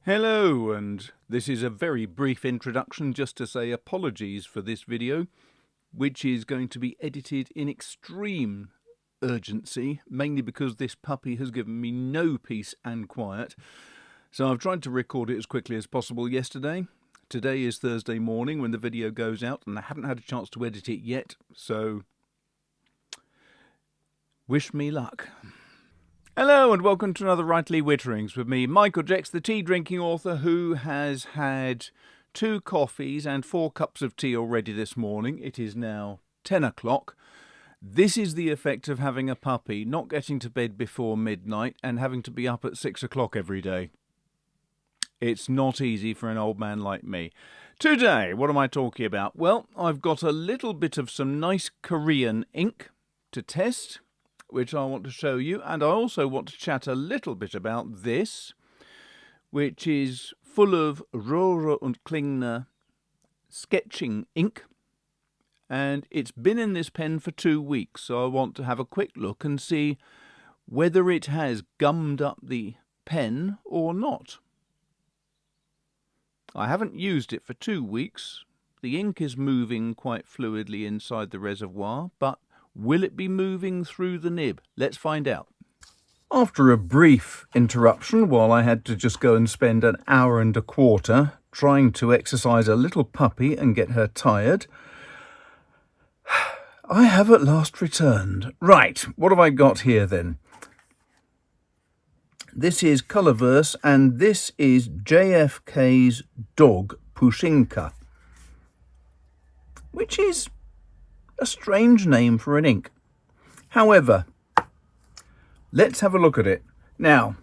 Hello, and this is a very brief introduction just to say apologies for this video, which is going to be edited in extreme urgency, mainly because this puppy has given me no peace and quiet. So I've tried to record it as quickly as possible yesterday. Today is Thursday morning when the video goes out, and I haven't had a chance to edit it yet, so wish me luck. Hello and welcome to another Writerly Witterings with me, Michael Jex, the tea-drinking author who has had 2 coffees and 4 cups of tea already this morning. It is now 10 o'clock. This is the effect of having a puppy, not getting to bed before midnight and having to be up at 6 o'clock every day. It's not easy for an old man like me. Today, what am I talking about? Well, I've got a little bit of some nice Korean ink to test, which I want to show you, and I also want to chat a little bit about this, which is full of Rohrer und Klingner sketching ink, and it's been in this pen for 2 weeks, so I want to have a quick look and see whether it has gummed up the pen or not. I haven't used it for 2 weeks. The ink is moving quite fluidly inside the reservoir, but will it be moving through the nib? Let's find out. After a brief interruption, while I had to just go and spend an hour and a quarter trying to exercise a little puppy and get her tired, I have at last returned. Right, what have I got here then? This is Colourverse, and this is JFK's dog, Pushinka, which is a strange name for an ink. However, let's have a look at it. Now,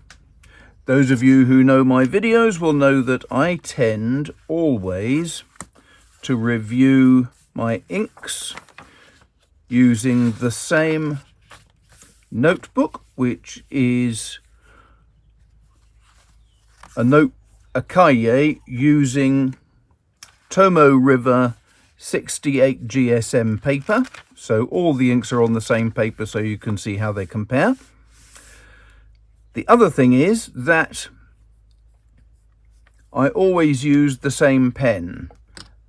those of you who know my videos will know that I tend always to review my inks using the same notebook, which is a cahier using Tomo River 68 GSM paper, so all the inks are on the same paper so you can see how they compare. The other thing is that I always use the same pen.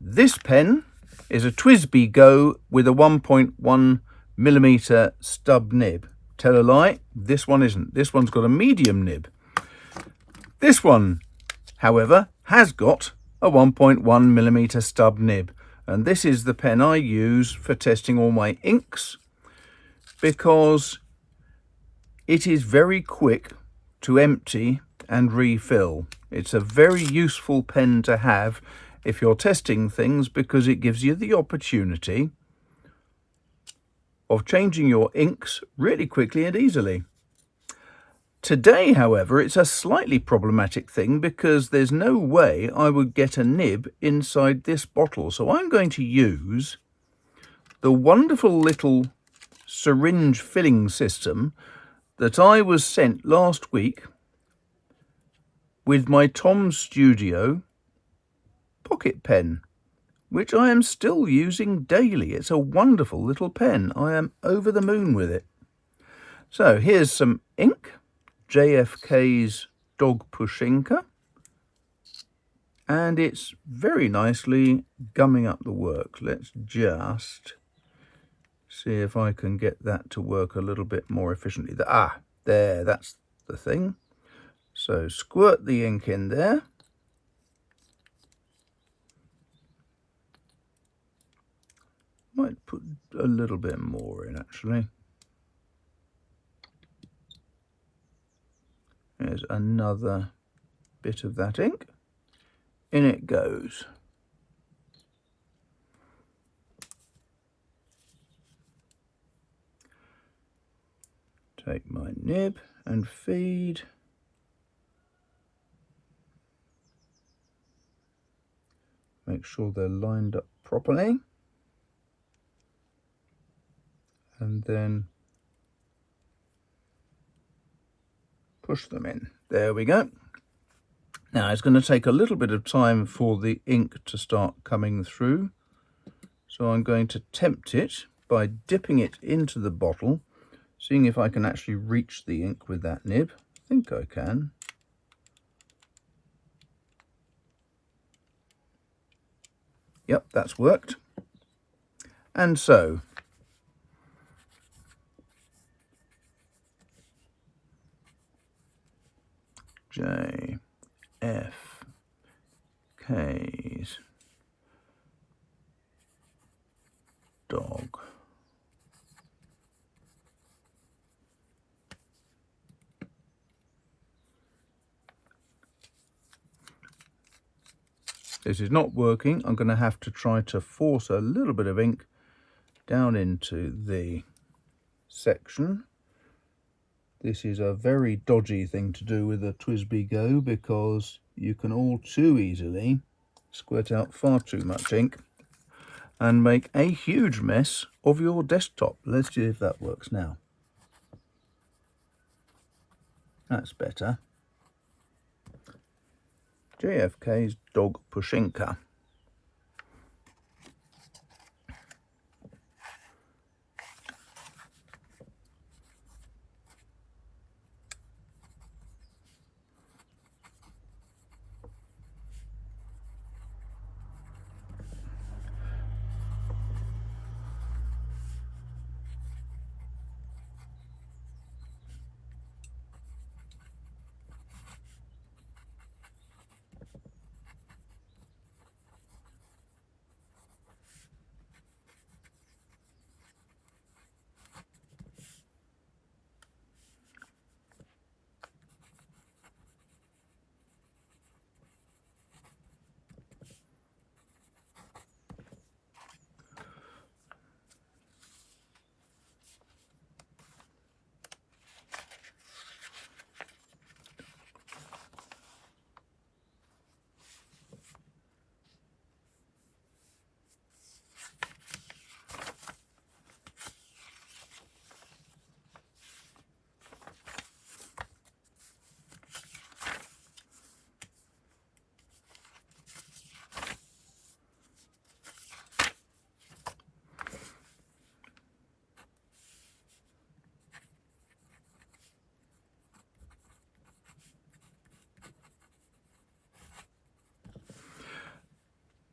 This pen is a TWSBI Go with a 1.1mm stub nib. Tell a lie, this one isn't. This one's got a medium nib. This one, however, has got a 1.1mm stub nib. And this is the pen I use for testing all my inks because it is very quick to empty and refill. It's a very useful pen to have if you're testing things because it gives you the opportunity of changing your inks really quickly and easily. Today, however, it's a slightly problematic thing because there's no way I would get a nib inside this bottle. So I'm going to use the wonderful little syringe filling system that I was sent last week with my Tom Studio pocket pen, which I am still using daily. It's a wonderful little pen. I am over the moon with it. So here's some ink. JFK's dog Pushinka, and it's very nicely gumming up the work. Let's just see if I can get that to work a little bit more efficiently. There, that's the thing. So squirt the ink in there. Might put a little bit more in actually. There's another bit of that ink. In it goes. Take my nib and feed. Make sure they're lined up properly. And then push them in. There we go. Now it's going to take a little bit of time for the ink to start coming through. So I'm going to tempt it by dipping it into the bottle, seeing if I can actually reach the ink with that nib. I think I can. Yep, that's worked. And so JFK's dog. This is not working. I'm going to have to try to force a little bit of ink down into the section. This is a very dodgy thing to do with a TWSBI Go, because you can all too easily squirt out far too much ink and make a huge mess of your desktop. Let's see if that works now. That's better. JFK's dog Pushinka.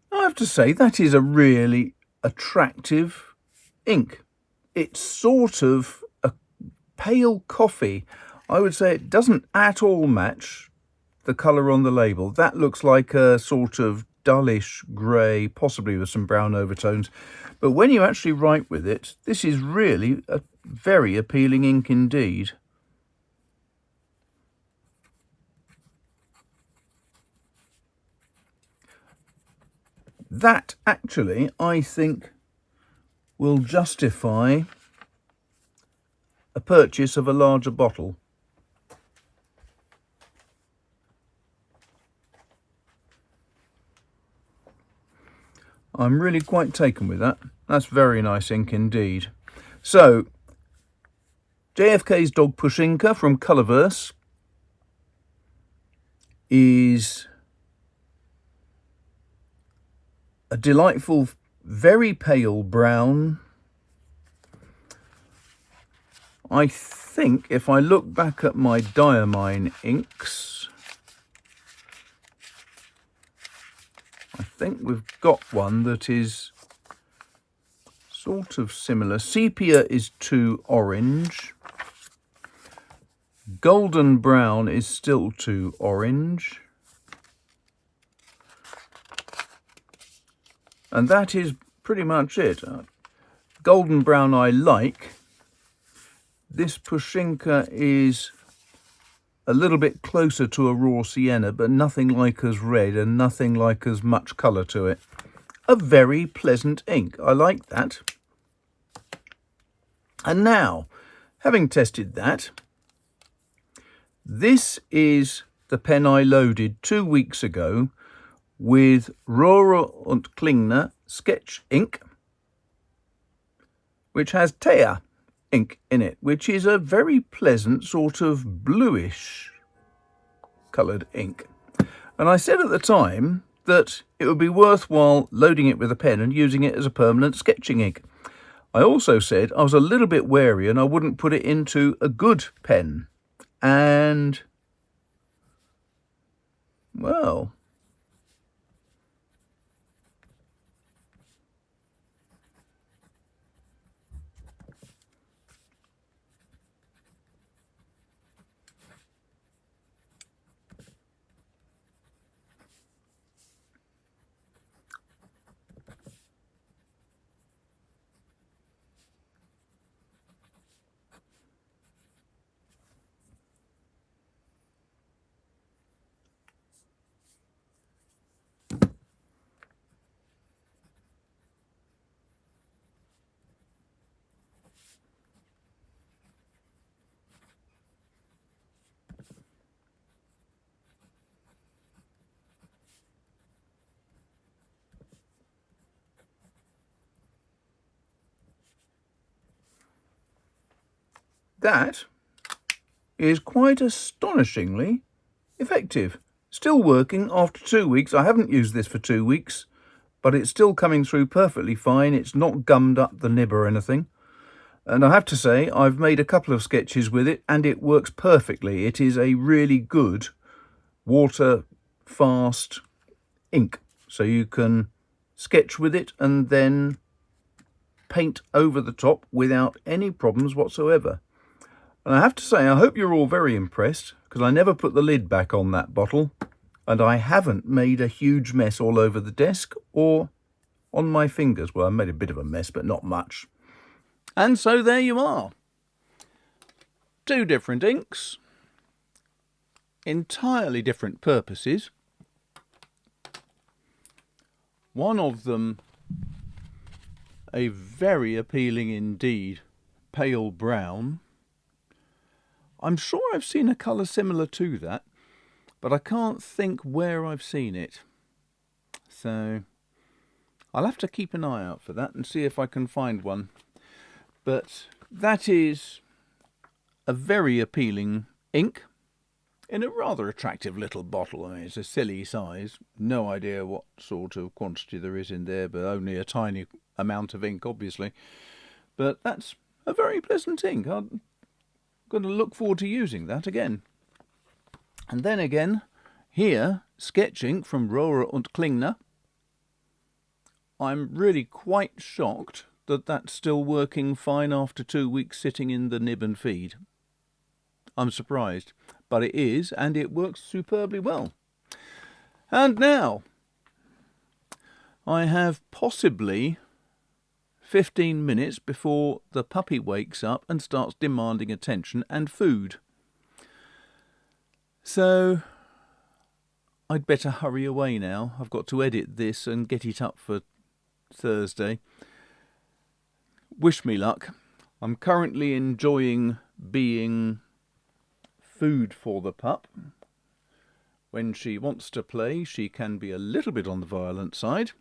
I have to say, that is a really attractive ink. It's sort of a pale coffee. I would say it doesn't at all match the colour on the label. That looks like a sort of dullish grey, possibly with some brown overtones. But when you actually write with it, this is really a very appealing ink indeed. That actually, I think, will justify a purchase of a larger bottle. I'm really quite taken with that. That's very nice ink indeed. So, JFK's dog Pushinka from Colourverse is a delightful, very pale brown. I think if I look back at my Diamine inks, I think we've got one that is sort of similar. Sepia is too orange. Golden brown is still too orange. And that is pretty much it. Golden brown I like. This Pushinka is a little bit closer to a raw sienna, but nothing like as red and nothing like as much colour to it. A very pleasant ink. I like that. And now, having tested that, this is the pen I loaded 2 weeks ago with Rohrer und Klingner sketch ink, which has Thea ink in it, which is a very pleasant sort of bluish coloured ink. And I said at the time that it would be worthwhile loading it with a pen and using it as a permanent sketching ink. I also said I was a little bit wary and I wouldn't put it into a good pen. And, well, that is quite astonishingly effective. Still working after 2 weeks. I haven't used this for 2 weeks, but it's still coming through perfectly fine. It's not gummed up the nib or anything. And I have to say, I've made a couple of sketches with it and it works perfectly. It is a really good water-fast ink. So you can sketch with it and then paint over the top without any problems whatsoever. And I have to say, I hope you're all very impressed, because I never put the lid back on that bottle, and I haven't made a huge mess all over the desk or on my fingers. Well, I made a bit of a mess, but not much. And so there you are. 2 different inks, entirely different purposes. One of them a very appealing indeed pale brown. I'm sure I've seen a colour similar to that, but I can't think where I've seen it. So I'll have to keep an eye out for that and see if I can find one. But that is a very appealing ink in a rather attractive little bottle. I mean, it's a silly size. No idea what sort of quantity there is in there, but only a tiny amount of ink, obviously. But that's a very pleasant ink. I'm going to look forward to using that again. And then again, here, sketch ink from Rohrer und Klingner. I'm really quite shocked that that's still working fine after 2 weeks sitting in the nib and feed. I'm surprised, but it is, and it works superbly well. And now, I have possibly 15 minutes before the puppy wakes up and starts demanding attention and food. So I'd better hurry away now. I've got to edit this and get it up for Thursday. Wish me luck. I'm currently enjoying being food for the pup. When she wants to play, she can be a little bit on the violent side.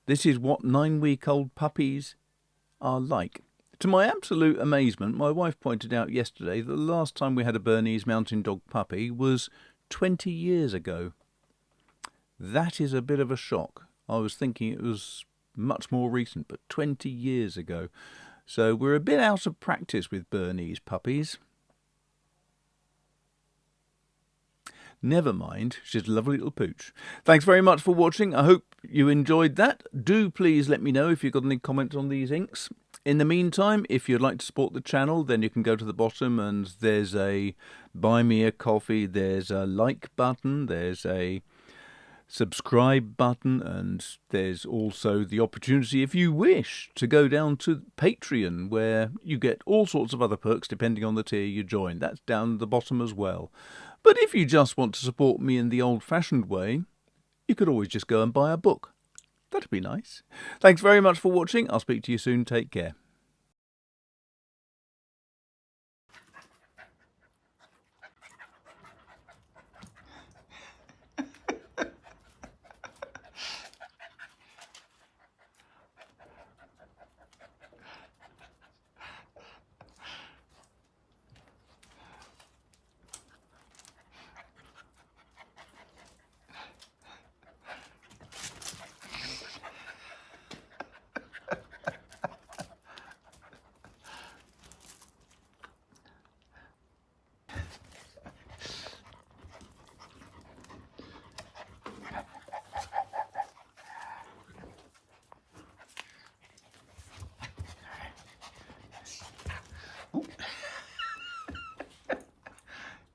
This is what 9-week-old puppies are like. To my absolute amazement, my wife pointed out yesterday that the last time we had a Bernese Mountain Dog puppy was 20 years ago. That is a bit of a shock. I was thinking it was much more recent, but 20 years ago. So we're a bit out of practice with Bernese puppies. Never mind, she's a lovely little pooch. Thanks very much for watching. I hope you enjoyed that. Do please let me know if you've got any comments on these inks. In the meantime, if you'd like to support the channel, then you can go to the bottom and there's a buy me a coffee, there's a like button, there's a subscribe button, and there's also the opportunity, if you wish, to go down to Patreon, where you get all sorts of other perks depending on the tier you join. That's down the bottom as well. But if you just want to support me in the old-fashioned way, you could always just go and buy a book. That'd be nice. Thanks very much for watching. I'll speak to you soon. Take care.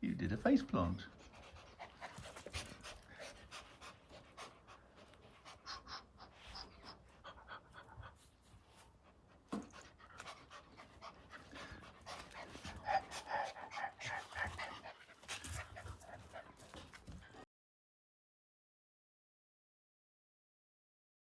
You did a face plant.